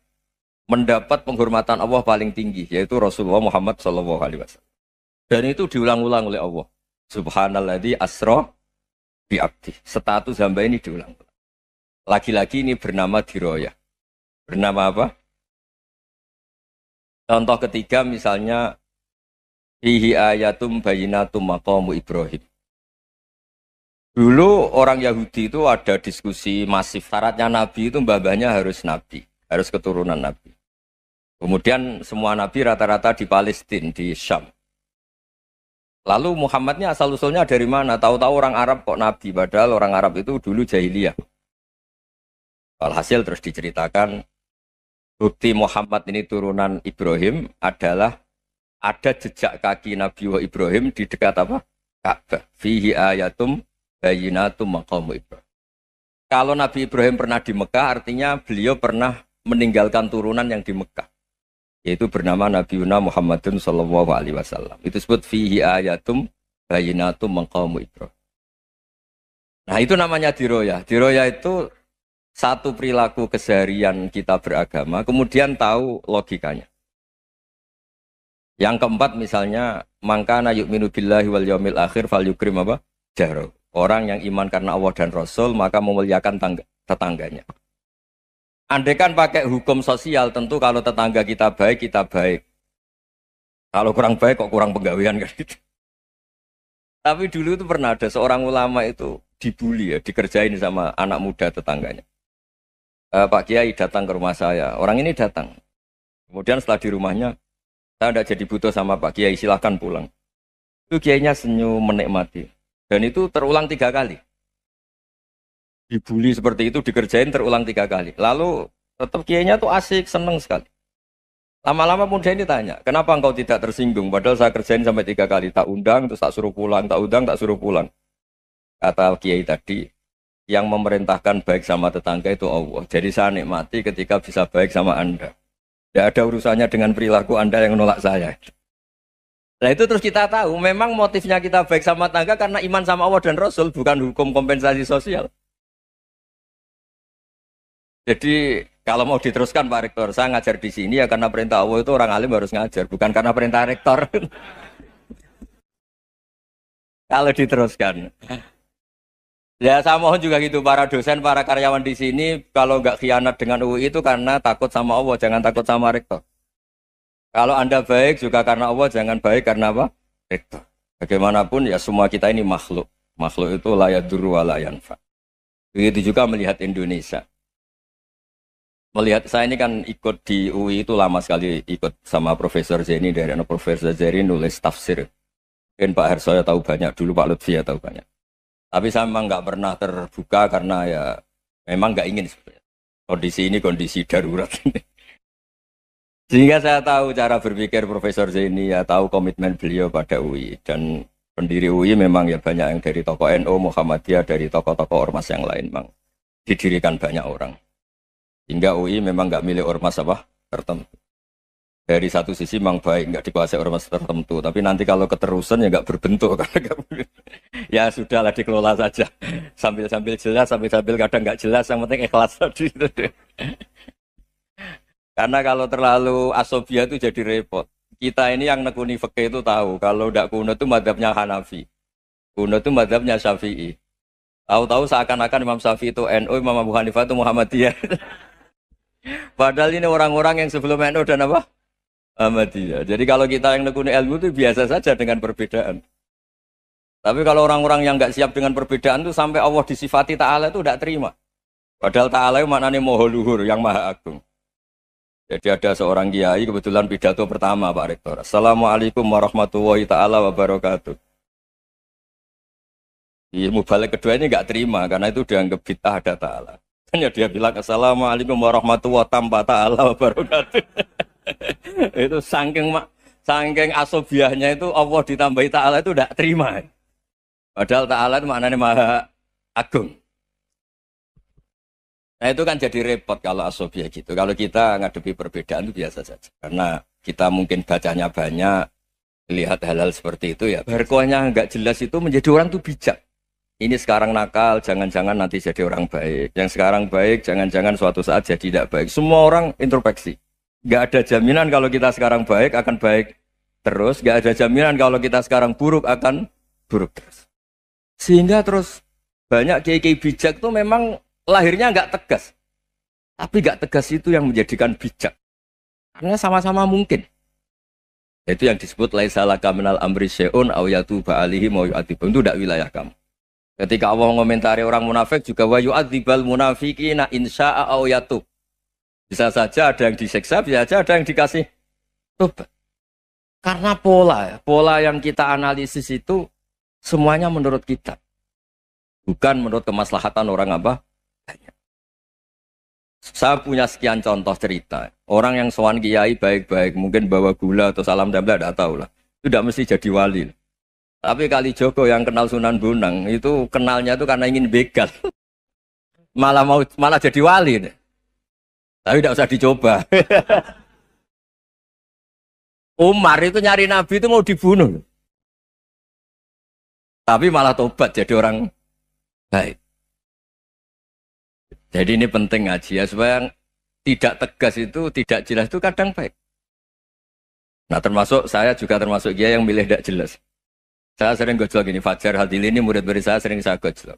mendapat penghormatan Allah paling tinggi, yaitu Rasulullah Muhammad SAW. Dan itu diulang-ulang oleh Allah. Subhanalladzi asra bi abdi. Status hamba ini diulang-ulang. Lagi-lagi ini bernama diroyah. Bernama apa? Contoh ketiga misalnya fihi ayatum bayinatum maqamu Ibrahim. Dulu orang Yahudi itu ada diskusi masif. Syaratnya Nabi itu mbah-mbahnya harus Nabi. Harus keturunan Nabi. Kemudian semua Nabi rata-rata di Palestina, di Syam. Lalu Muhammadnya asal-usulnya dari mana? Tahu-tahu orang Arab kok Nabi. Padahal orang Arab itu dulu jahiliyah. Alhasil terus diceritakan bukti Muhammad ini turunan Ibrahim adalah ada jejak kaki Nabi Ibrahim di dekat apa? Ka'bah. Fihi ayatum bayinatum maqamu Ibrahim. Kalau Nabi Ibrahim pernah di Mekah artinya beliau pernah meninggalkan turunan yang di Mekah. Yaitu bernama Nabi Muhammadun sallallahu alaihi wasallam. Itu disebut fihi ayatum bayinatum maqamu Ibrahim. Nah, itu namanya diroyah. Diroyah itu satu perilaku keseharian kita beragama, kemudian tahu logikanya. Yang keempat misalnya, mangkana yu'minu billahi wal yaumil akhir fal yukrim apa? Jaro. Orang yang iman karena Allah dan Rasul, maka memuliakan tetangganya. Andaikan pakai hukum sosial, tentu kalau tetangga kita baik, kita baik. Kalau kurang baik, kok kurang penggawean kan gitu. Tapi dulu itu pernah ada seorang ulama itu dibully ya, dikerjain sama anak muda tetangganya. Pak Kiai datang ke rumah saya. Orang ini datang. Kemudian setelah di rumahnya, saya tidak jadi butuh sama Pak Kiai, silahkan pulang. Itu Kiainya senyum menikmati. Dan itu terulang 3 kali. Dibully seperti itu, dikerjain terulang 3 kali. Lalu tetap Kiainya tuh asik, seneng sekali. Lama-lama muda ini tanya, kenapa engkau tidak tersinggung? Padahal saya kerjain sampai 3 kali. Tak undang, terus tak suruh pulang. Tak undang, tak suruh pulang. Kata Kiai tadi, yang memerintahkan baik sama tetangga itu Allah. Jadi saya nikmati ketika bisa baik sama Anda. Tidak ada urusannya dengan perilaku Anda yang menolak saya. Nah itu terus kita tahu, memang motifnya kita baik sama tetangga karena iman sama Allah dan Rasul, bukan hukum kompensasi sosial. Jadi kalau mau diteruskan Pak Rektor, saya ngajar di sini ya karena perintah Allah itu orang alim harus ngajar, bukan karena perintah Rektor. Kalau diteruskan. Ya saya mohon juga gitu para dosen, para karyawan di sini kalau nggak khianat dengan UI itu karena takut sama Allah, jangan takut sama rektor. Kalau Anda baik juga karena Allah, jangan baik karena apa? Rektor. Bagaimanapun ya semua kita ini makhluk. Makhluk itu la yadurru wa la yanfa. Begitu juga melihat Indonesia. Melihat saya ini kan ikut di UI itu lama sekali, ikut sama Profesor Zeni dari Profesor Zeni nulis tafsir. Mungkin Pak Hersoyo tahu banyak, dulu Pak Lutfi ya tahu banyak. Tapi saya memang nggak pernah terbuka karena ya memang nggak ingin sebenarnya. Kondisi ini kondisi darurat. Sehingga saya tahu cara berpikir Profesor Zaini, ya tahu komitmen beliau pada UI. Dan pendiri UI memang ya banyak yang dari tokoh NU, Muhammadiyah, dari tokoh-tokoh ormas yang lain memang didirikan banyak orang. Hingga UI memang nggak milik ormas apa tertentu. Dari satu sisi memang baik, nggak dikuasai ormas tertentu. Tapi nanti kalau keterusan ya nggak berbentuk. Ya sudahlah dikelola saja. Sambil-sambil jelas, sambil-sambil kadang nggak jelas. Yang penting ikhlas tadi. Karena kalau terlalu asobia itu jadi repot. Kita ini yang nekuni fikih itu tahu kalau udah kunut itu madhabnya Hanafi. Kunut itu madhabnya Syafi'i. Tahu-tahu seakan-akan Imam Syafi'i itu NU, Imam Abu Hanifah itu Muhammadiyah. Padahal ini orang-orang yang sebelum NU dan apa? Ahmadiyah. Jadi kalau kita yang nekuni ilmu itu biasa saja dengan perbedaan. Tapi kalau orang-orang yang nggak siap dengan perbedaan itu sampai Allah disifati Ta'ala itu tidak terima. Padahal Ta'ala itu maknanya Maha Luhur, yang Maha Agung. Jadi ada seorang kiai kebetulan pidato pertama Pak Rektor. Assalamualaikum warahmatullahi ta'ala wabarakatuh. Ilmu balik kedua ini nggak terima karena itu dianggap bid'ah ada Ta'ala. Hanya dia bilang Assalamualaikum warahmatullahi tanpa ta'ala wabarakatuh. Itu saking asobiahnya itu Allah ditambahi ta'ala itu tidak terima. Padahal ta'ala itu maknanya Maha Agung. Nah itu kan jadi repot kalau asobiah gitu. Kalau kita ngadepi perbedaan itu biasa saja. Karena kita mungkin bacanya banyak, lihat hal-hal seperti itu ya. Berkohnya nggak jelas itu menjadi orang tuh bijak. Ini sekarang nakal, jangan-jangan nanti jadi orang baik. Yang sekarang baik, jangan-jangan suatu saat jadi tidak baik. Semua orang introspeksi. Nggak ada jaminan kalau kita sekarang baik akan baik terus. Nggak ada jaminan kalau kita sekarang buruk akan buruk terus. Sehingga terus banyak kiai-kiai bijak tuh memang lahirnya nggak tegas. Tapi nggak tegas itu yang menjadikan bijak. Karena sama-sama mungkin. Itu yang disebut laisa laka minal amri syai'un aw yatuba alihi mau yu'adzibum. Itu tidak wilayah kamu. Ketika Allah mengomentari orang munafik juga wa yu'adzibal munafiqina insya'a aw yatub. Bisa saja ada yang disiksa, bisa saja ada yang dikasih tobat. Karena pola yang kita analisis itu semuanya menurut kita. Bukan menurut kemaslahatan orang apa? Banyak. Saya punya sekian contoh cerita. Orang yang sowan kiai baik-baik, mungkin bawa gula atau salam tempel, tidak tahu lah. Itu tidak mesti jadi wali. Tapi Kali Joko yang kenal Sunan Bonang, itu kenalnya itu karena ingin begal. malah jadi wali. Nih. Tapi tidak usah dicoba. Umar itu nyari Nabi itu mau dibunuh. Tapi malah tobat jadi orang baik. Jadi ini penting ngaji ya, supaya tidak tegas itu, tidak jelas itu kadang baik. Nah termasuk saya juga termasuk dia yang milih tidak jelas. Saya sering gojlok gini, Fajar Hadili ini murid-murid saya sering saya gojlok.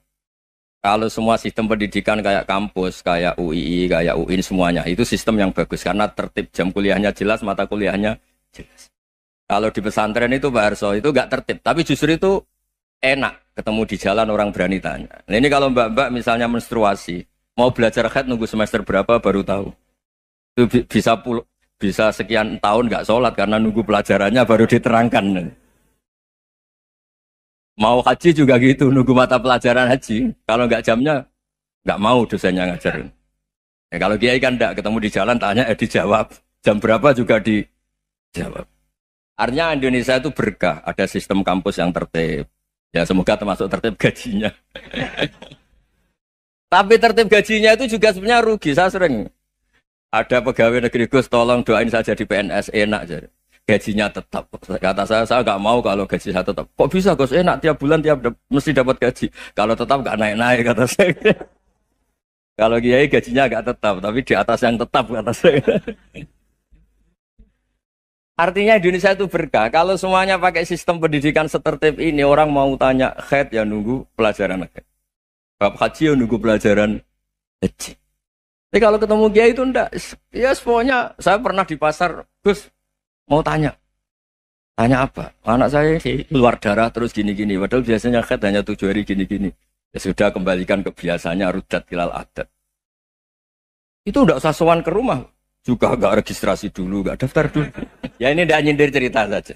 Kalau semua sistem pendidikan kayak kampus, kayak UII, kayak UIN semuanya, itu sistem yang bagus karena tertib jam kuliahnya jelas, mata kuliahnya jelas. Kalau di pesantren itu Pak Harso itu nggak tertib, tapi justru itu enak ketemu di jalan orang berani tanya. Nah ini kalau mbak-mbak misalnya menstruasi, mau belajar haid nunggu semester berapa baru tahu. Itu bisa sekian tahun nggak sholat karena nunggu pelajarannya baru diterangkan. Mau haji juga gitu, nunggu mata pelajaran haji. Kalau nggak jamnya, nggak mau dosennya ngajarin. Ya, kalau kiai kan nggak ketemu di jalan, tanya dijawab. Jam berapa juga dijawab. Artinya Indonesia itu berkah, ada sistem kampus yang tertib. Ya semoga termasuk tertib gajinya. Tapi tertib gajinya itu juga sebenarnya rugi. Saya sering ada pegawai negeri Gus, tolong doain saja di PNS enak jadi. Gajinya tetap. Kata saya nggak mau kalau gaji saya tetap. Kok bisa Gus enak tiap bulan mesti dapat gaji. Kalau tetap nggak naik-naik kata saya. Kalau kiai gajinya nggak tetap, tapi di atas yang tetap kata saya. Artinya Indonesia itu berkah. Kalau semuanya pakai sistem pendidikan setertib ini, orang mau tanya haid ya nunggu pelajaran haid. Bab haji ya nunggu pelajaran haji. Tapi kalau ketemu kiai itu enggak. Ya semuanya saya pernah di pasar, Gus mau tanya apa? Anak saya keluar darah terus gini-gini. Padahal biasanya haid hanya 7 hari gini-gini. Ya sudah kembalikan ke biasanya rudat hilal adat. Itu enggak usah sowan ke rumah. Juga enggak registrasi dulu, enggak daftar dulu. Ya ini enggak nyindir cerita saja.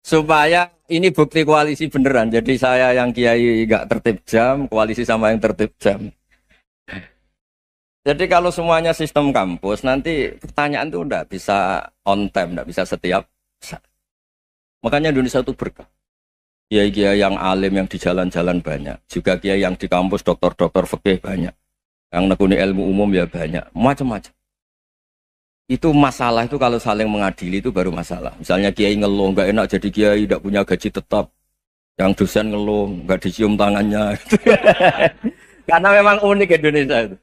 Supaya ini bukti koalisi beneran. Jadi saya yang kiai enggak tertib jam, koalisi sama yang tertib jam. Jadi kalau semuanya sistem kampus, nanti pertanyaan itu enggak bisa on time, enggak bisa setiap saat. Makanya Indonesia itu berkah. Kiai-kiai yang alim yang di jalan-jalan banyak. Juga kiai yang di kampus, dokter-dokter fikih banyak. Yang nekuni ilmu umum ya banyak. Macam-macam. Itu masalah itu kalau saling mengadili itu baru masalah. Misalnya kiai ngeluh, enggak enak jadi kiai, enggak punya gaji tetap. Yang dosen ngeluh, enggak dicium tangannya. Karena memang unik Indonesia itu.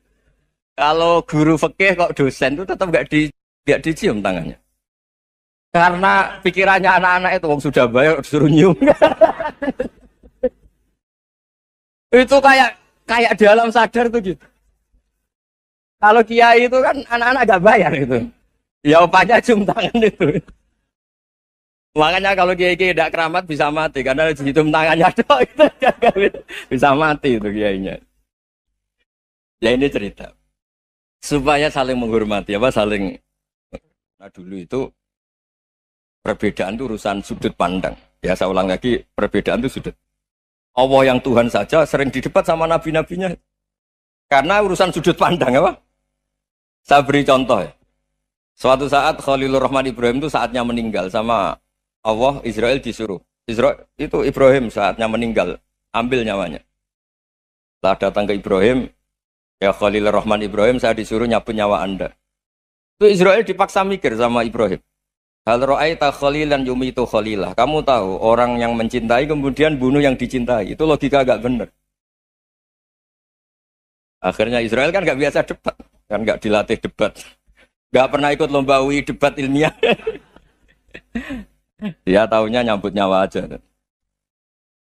Kalau guru fikih kok dosen itu tetap nggak dicium tangannya. Karena pikirannya anak-anak itu, wong sudah bayar disuruh nyium. Itu kayak di alam sadar tuh gitu. Kalau kiai itu kan anak-anak gak bayar itu. Ya opanya cium tangan itu. Makanya kalau kiai-kiai tidak keramat bisa mati karena cium tangannya doang itu bisa mati itu kiainya. Ya ini cerita supaya saling menghormati apa saling. Nah dulu itu perbedaan itu urusan sudut pandang. Ya saya ulang lagi perbedaan itu sudut. Allah yang Tuhan saja sering didebat sama nabi-nabinya karena urusan sudut pandang apa? Saya beri contoh ya. Suatu saat Khalilur Rahman Ibrahim itu saatnya meninggal sama Allah, Israel disuruh. Israel itu Ibrahim saatnya meninggal, ambil nyawanya. Setelah datang ke Ibrahim, ya Khalilur Rahman Ibrahim, saya disuruh nyabut nyawa Anda. Itu Israel dipaksa mikir sama Ibrahim. Hal ra'aita khalilan yumitu khalilah. Kamu tahu orang yang mencintai kemudian bunuh yang dicintai. Itu logika agak benar. Akhirnya Israel kan gak biasa debat. Kan gak dilatih debat. Gak pernah ikut lomba UI debat ilmiah. Dia taunya nyambut nyawa aja.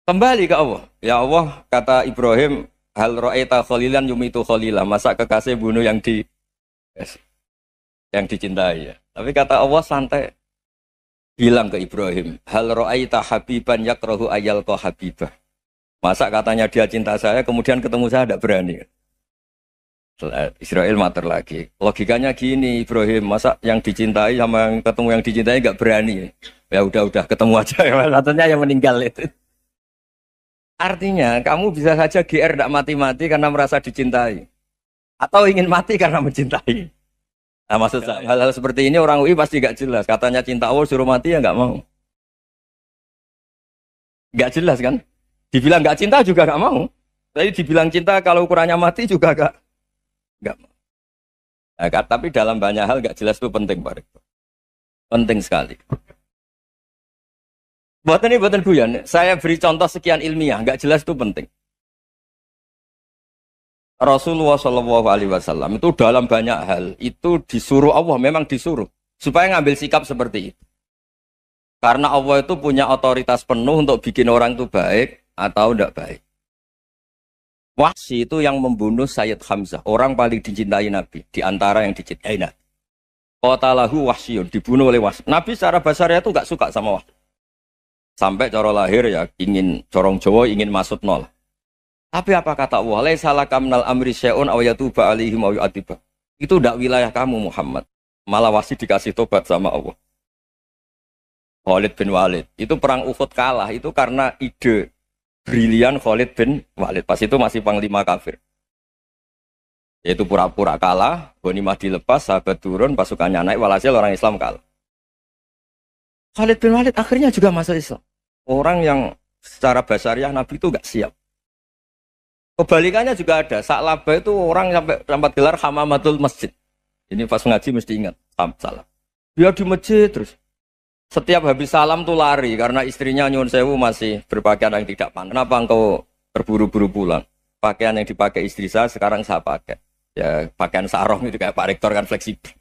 Kembali ke Allah. Ya Allah, kata Ibrahim, hal ra'aita khalilan yumitu khalilah. Masa kekasih bunuh yang dicintai ya. Tapi kata Allah santai. Bilang ke Ibrahim, hal ra'aita habiban yakrahu ayyalqa habibah. Masa katanya dia cinta saya, kemudian ketemu saya tidak berani. Israel mater lagi. Logikanya gini, Ibrahim, masa yang dicintai sama yang ketemu yang dicintai nggak berani? Ya udah ketemu aja. Katanya yang meninggal itu. Artinya kamu bisa saja GR tidak mati-mati karena merasa dicintai, atau ingin mati karena mencintai. Nah, maksud saya hal-hal seperti ini orang UI pasti gak jelas. Katanya cinta Allah suruh mati ya nggak mau. Gak jelas kan? Dibilang gak cinta juga gak mau. Tapi dibilang cinta kalau ukurannya mati juga gak mau. Nah, tapi dalam banyak hal gak jelas itu penting, Pak. Penting sekali. Buatan guyon. Saya beri contoh sekian ilmiah, gak jelas itu penting. Rasulullah Shallallahu Alaihi Wasallam itu dalam banyak hal itu disuruh Allah, memang disuruh supaya ngambil sikap seperti itu. Karena Allah itu punya otoritas penuh untuk bikin orang itu baik atau tidak baik. Wahsy itu yang membunuh Sayyid Hamzah, orang paling dicintai Nabi di antara yang dicintai Nabi. Qatalahu Wahsyun, dibunuh oleh Wahsy. Nabi secara basarnya itu nggak suka sama Wahsy. Sampai cara lahir ya ingin corong Jawa, ingin masuk nol. Tapi apa kata Allah? Laisa laka minal amri syai'un aw yatuba alaihim aw yu'adziba. Itu tidak wilayah kamu Muhammad. Malah Wahsy dikasih tobat sama Allah. Khalid bin Walid. Itu perang Uhud kalah itu karena ide brilian Khalid bin Walid. Pas itu masih panglima kafir. Yaitu pura-pura kalah, ghanimah dilepas, sahabat turun, pasukannya naik, walhasil orang Islam kalah. Khalid bin Walid akhirnya juga masuk Islam. Orang yang secara basariah Nabi itu enggak siap. Kebalikannya juga ada. Sa'labah itu orang sampai gelar hamamatul masjid. Ini pas ngaji mesti ingat. Salah. Dia di masjid terus. Setiap habis salam tuh lari. Karena istrinya nyuwun sewu masih berpakaian yang tidak pantas. Kenapa engkau terburu-buru pulang? Pakaian yang dipakai istri saya sekarang saya pakai. Ya pakaian sarung itu kayak Pak Rektor kan fleksibel.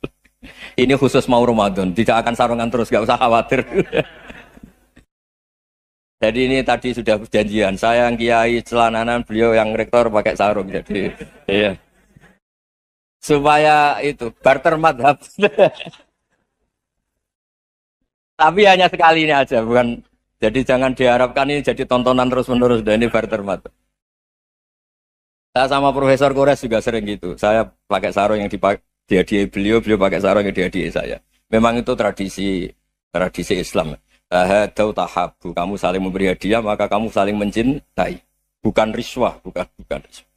Ini khusus mau Ramadan. Tidak akan sarungan terus. Gak usah khawatir. Jadi ini tadi sudah perjanjian. Saya yang kiai celananan, beliau yang rektor pakai sarung. Jadi iya. Supaya itu barter madhab. Tapi hanya sekali ini aja, bukan. Jadi jangan diharapkan ini jadi tontonan terus-menerus. Dan ini barter madhab. Saya sama Profesor Kores juga sering gitu. Saya pakai sarung yang dihadiahi beliau pakai sarung yang dihadiahi saya. Memang itu tradisi Islam. Tahadau tahabu, kamu saling memberi hadiah maka kamu saling mencintai, bukan riswah, bukan riswah.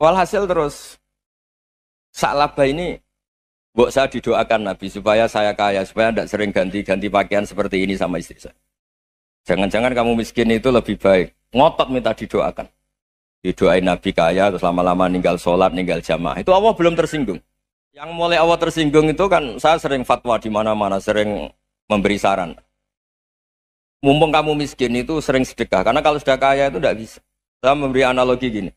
Walhasil terus Sa'labah ini saya didoakan Nabi supaya saya kaya, supaya tidak sering ganti-ganti pakaian seperti ini sama istri saya. Jangan-jangan kamu miskin itu lebih baik. Ngotot minta didoakan. Didoain Nabi kaya terus lama-lama ninggal sholat, ninggal jamaah. Itu Allah belum tersinggung. Yang mulai Allah tersinggung itu kan saya sering fatwa di mana-mana, sering memberi saran. Mumpung kamu miskin itu sering sedekah. Karena kalau sudah kaya itu tidak bisa. Saya memberi analogi gini.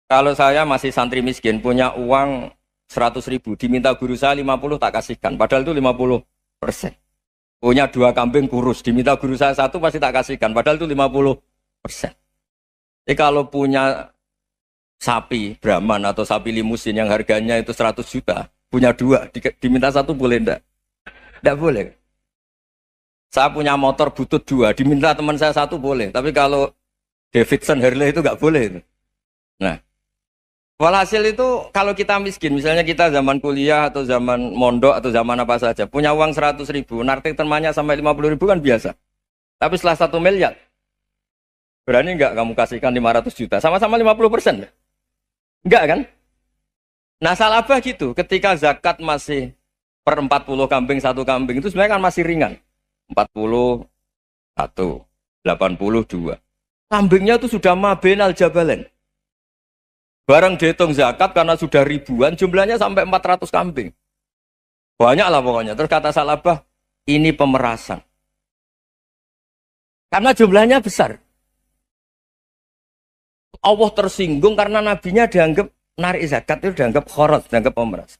Kalau saya masih santri miskin, punya uang 100.000, diminta guru saya 50 tak kasihkan. Padahal itu 50 Punya 2 kambing kurus, diminta guru saya 1 pasti tak kasihkan, padahal itu 50%. Jadi kalau punya sapi Brahman atau sapi limusin yang harganya itu 100 juta, punya 2, diminta 1 boleh enggak? Enggak boleh. Saya punya motor butut 2, diminta teman saya 1 boleh, tapi kalau Davidson Harley itu enggak boleh itu. Nah, walhasil itu kalau kita miskin, misalnya kita zaman kuliah atau zaman mondok atau zaman apa saja, punya uang 100.000, narik temannya sampai 50.000 kan biasa. Tapi setelah 1 miliar, berani nggak kamu kasihkan 500 juta? Sama-sama 50%. Enggak kan? Nah salabah gitu, ketika zakat masih per 40 kambing 1 kambing, itu sebenarnya kan masih ringan. 41, 82. Kambingnya itu sudah mabenal jabalen. Barang dihitung zakat karena sudah ribuan, jumlahnya sampai 400 kambing. Banyak lah pokoknya. Terus kata salabah, ini pemerasan. Karena jumlahnya besar. Allah tersinggung karena nabinya dianggap narik zakat itu dianggap khorot, dianggap pemeras.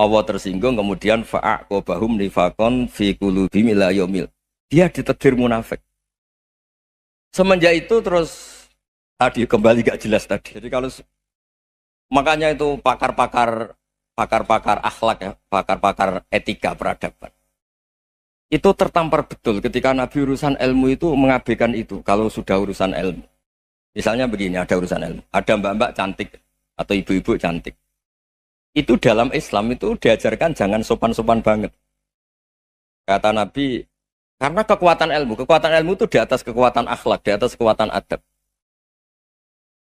Allah tersinggung kemudian fa'aqobahum nifakon fi qulubihim ila yaumil. Dia ditetir munafik. Semenjak itu terus tadi kembali gak jelas tadi. Jadi kalau makanya itu pakar-pakar akhlak ya, pakar-pakar etika peradaban. Itu tertampar betul ketika Nabi urusan ilmu itu mengabaikan itu kalau sudah urusan ilmu. Misalnya begini, ada urusan ilmu, ada mbak-mbak cantik atau ibu-ibu cantik. Itu dalam Islam itu diajarkan jangan sopan-sopan banget. Kata Nabi, karena kekuatan ilmu itu di atas kekuatan akhlak, di atas kekuatan adab.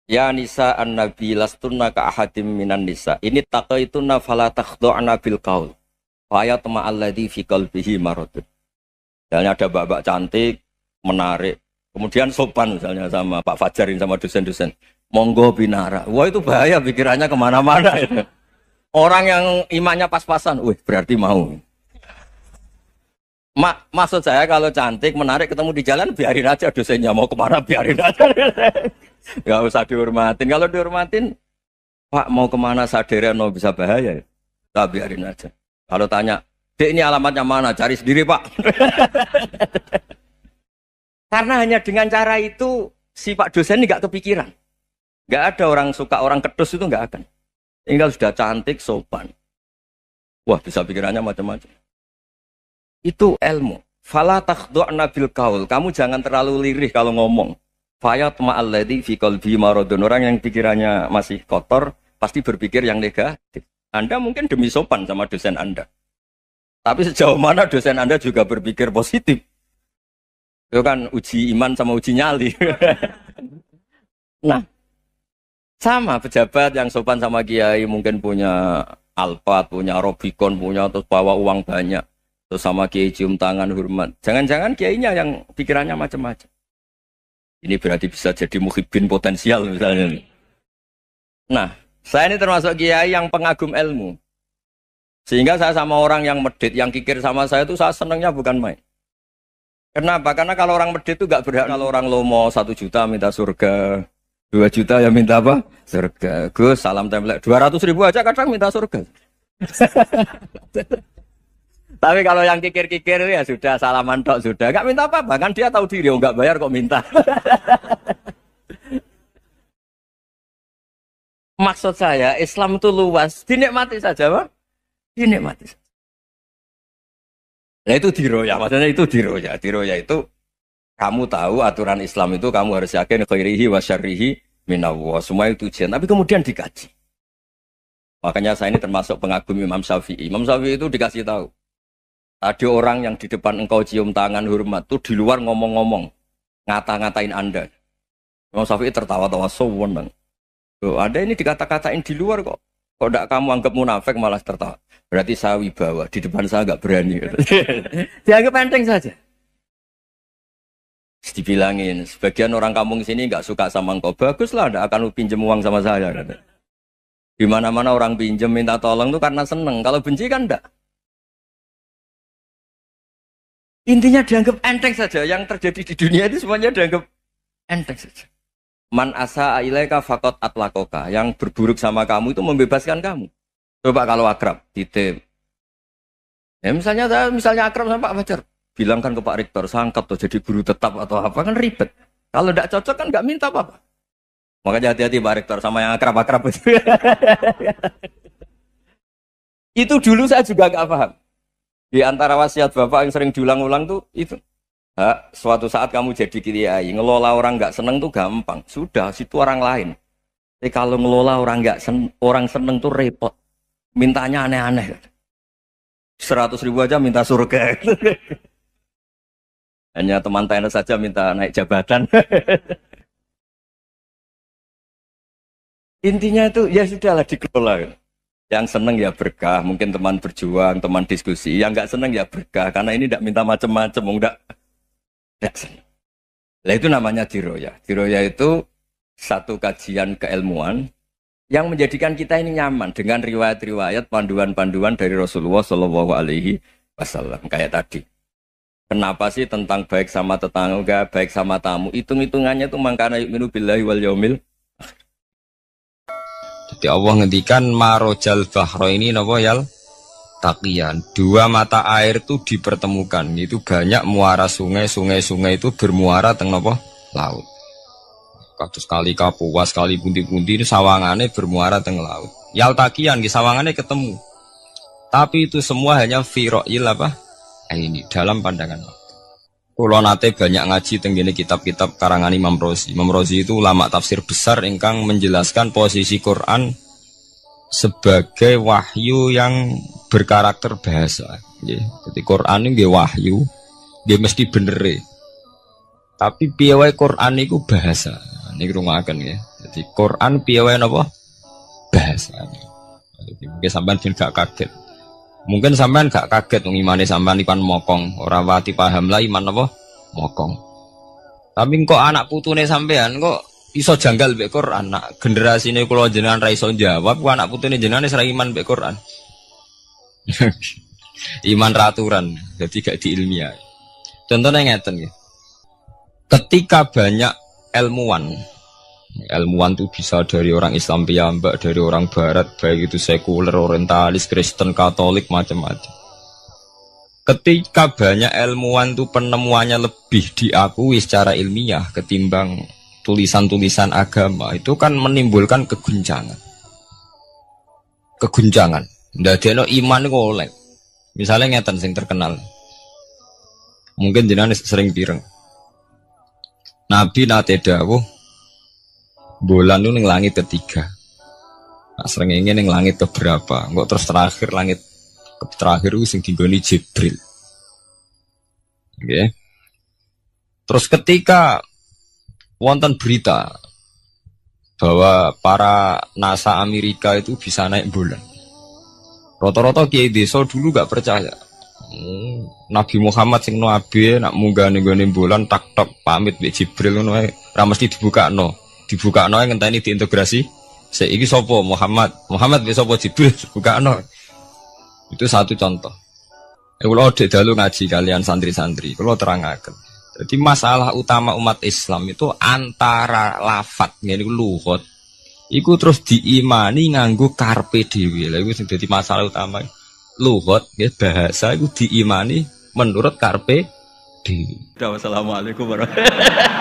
Ya nisa an-nabi lastunna ka ahadim minan nisa. Ini taqaitunna fala takhdu'na bil qaul. Fa yatma alladhi fi qalbihi maradun. Misalnya ada mbak-mbak cantik, menarik, kemudian sopan misalnya sama Pak Fajarin sama dosen-dosen. Monggo binara. Wah itu bahaya pikirannya kemana-mana itu. Orang yang imannya pas-pasan, wih berarti mau. Maksud saya kalau cantik, menarik ketemu di jalan biarin aja dosennya mau kemana biarin aja. Gak usah dihormatin. Kalau dihormatin, Pak mau kemana sadar no bisa bahaya. Tak biarin aja. Kalau tanya, Dek ini alamatnya mana? Cari sendiri Pak. Karena hanya dengan cara itu si Pak dosen ini gak kepikiran. Gak ada orang suka orang kedus itu gak akan. Tinggal sudah cantik, sopan. Wah bisa pikirannya macam-macam. Itu ilmu. Fala takhdu'na bil qaul. Kamu jangan terlalu lirih kalau ngomong. Fayat ma'alladhi fi qalbi maradun. Orang yang pikirannya masih kotor pasti berpikir yang negatif. Anda mungkin demi sopan sama dosen Anda. Tapi sejauh mana dosen Anda juga berpikir positif. Itu kan uji iman sama uji nyali. Nah, sama pejabat yang sopan sama kiai mungkin punya Alphard, punya Robicon, punya terus bawa uang banyak. Terus sama kiai cium tangan hormat. Jangan-jangan kiainya yang pikirannya macam-macam. Ini berarti bisa jadi muhibbin potensial misalnya. Nah, saya ini termasuk kiai yang pengagum ilmu. Sehingga saya sama orang yang medit, yang kikir sama saya itu saya senangnya bukan main. Kenapa? Karena kalau orang medit itu gak berhak. Kalau orang lomo 1 juta minta surga, 2 juta ya minta apa? Surga. Gus, salam template. 200.000 aja kadang minta surga. Tapi kalau yang kikir-kikir ya sudah salaman tok sudah. Gak minta apa-apa. Kan dia tahu diri, oh gak bayar kok minta. Maksud saya, Islam itu luas. Dinikmati saja, Pak. Dinikmati saja. Nah itu diroya. Maksudnya itu diroya. Diroya itu, kamu tahu aturan Islam itu kamu harus yakin khairihi wa syarrihi minallah. Semua itu ujian. Tapi kemudian dikaji. Makanya saya ini termasuk pengagum Imam Syafi'i. Imam Syafi'i itu dikasih tahu. Ada orang yang di depan engkau cium tangan hormat tuh di luar ngomong-ngomong, ngata-ngatain Anda. Imam Syafi'i tertawa-tawa sewenang. Loh, ada ini dikata-katain di luar kok. Kok tidak kamu anggap munafik malah tertawa. Berarti saya wibawa, di depan saya nggak berani. Dianggap enteng saja. Dibilangin, sebagian orang kampung sini nggak suka sama engkau. Baguslah, tidak akan pinjam uang sama saya. Di mana-mana orang pinjam minta tolong tuh karena seneng. Kalau benci kan enggak. Intinya dianggap enteng saja. Yang terjadi di dunia itu semuanya dianggap enteng saja. Man asa ilaika faqat atlakoka. Yang berburuk sama kamu itu membebaskan kamu. Coba kalau akrab, titip. Ya misalnya akrab sama Pak Fajar, bilangkan ke Pak Rektor, sangkap tuh jadi guru tetap atau apa kan ribet. Kalau tidak cocok kan nggak minta apa-apa. Makanya hati-hati Pak Rektor sama yang akrab-akrab itu. Itu dulu saya juga nggak paham. Di antara wasiat Bapak yang sering diulang-ulang tuh itu. Suatu saat kamu jadi kiai, ngelola orang nggak seneng tuh gampang. Sudah, situ orang lain. Tapi kalau ngelola orang nggak orang seneng tuh repot. Mintanya aneh-aneh. 100.000 aja minta surga. Hanya teman tenis saja minta naik jabatan. Intinya itu ya sudahlah dikelola. Yang seneng ya berkah, mungkin teman berjuang, teman diskusi. Yang nggak seneng ya berkah, karena ini tidak minta macam-macam, enggak seneng. Nah itu namanya diroya. Diroya itu satu kajian keilmuan yang menjadikan kita ini nyaman dengan riwayat-riwayat panduan-panduan dari Rasulullah Shallallahu Alaihi Wasallam. Kayak tadi, kenapa sih tentang baik sama tetangga, baik sama tamu, hitung-hitungannya itu mangkana yu'minu billahi wal yaumil. Jadi Allah ngendikan marojal bahro ini napa yal taqiyan. Dua mata air itu dipertemukan. Itu banyak muara sungai itu bermuara teng napa laut. Kados kali Kapuas, kali pundi-pundi ini sawangane bermuara teng laut. Yal taqiyan di sawangane ketemu. Tapi itu semua hanya firoil apa? Ini dalam pandangan. Kulo nate banyak ngaji tenggene kitab-kitab karangan Imam Rozi. Imam Rozi itu ulama tafsir besar ingkang menjelaskan posisi Quran sebagai wahyu yang berkarakter bahasa. Jadi Quran ini wahyu, dia mesti bener. Tapi piye wae Quran itu bahasa. Niki rungaken ya. Jadi Quran piye wae napa? Bahasa. Jadi mungkin sampean gak kaget. Mungkin sampean gak kaget wong imane sampean ikan mokong, ora wati paham lah iman apa? Mokong. Tapi kok anak putune sampean kok iso janggal mbek Quran. Nak generasine kula jenengan ra iso jawab, kok anak putune jenengan wis ra iman mbek Quran. Iman raturan, jadi gak diilmiah. Contohnya ngeten ya. Ketika banyak ilmuwan itu bisa dari orang Islam piyambak, dari orang Barat, baik itu sekuler, orientalis, Kristen, Katolik, macam-macam. Ketika banyak ilmuwan itu penemuannya lebih diakui secara ilmiah ketimbang tulisan-tulisan agama, itu kan menimbulkan keguncangan. Ndadekno iman iku oleh. Misalnya ngeten sing terkenal. Mungkin jenengan sering pireng. Nabi nate dawuh bulan itu ning langit ketiga. Nah, srengenge ning langit keberapa? Kok terus terakhir langit terakhir itu sing dinggoni Jibril. Oke. Terus ketika wonten berita bahwa para NASA Amerika itu bisa naik bulan. Rata-rata kiai desa dulu gak percaya. Nabi Muhammad sing nabi nak munggah ning gone bulan tak pamit mbek Jibril ngono ae ra mesti dibukakno ngenteni diintegrasi saiki sapa Muhammad wis sapa Jibril bukakno. Itu satu contoh. Kula dek dalu ngaji kalian santri-santri kula terangaken. Jadi masalah utama umat Islam itu antara lafat ngene iku lugat iku terus diimani nganggo karpe dhewe. Lha iku sing dadi masalah utama. Lugat ya bahasa itu diimani menurut karpe dhewe. Wassalamualaikum warahmatullahi wabarakatuh.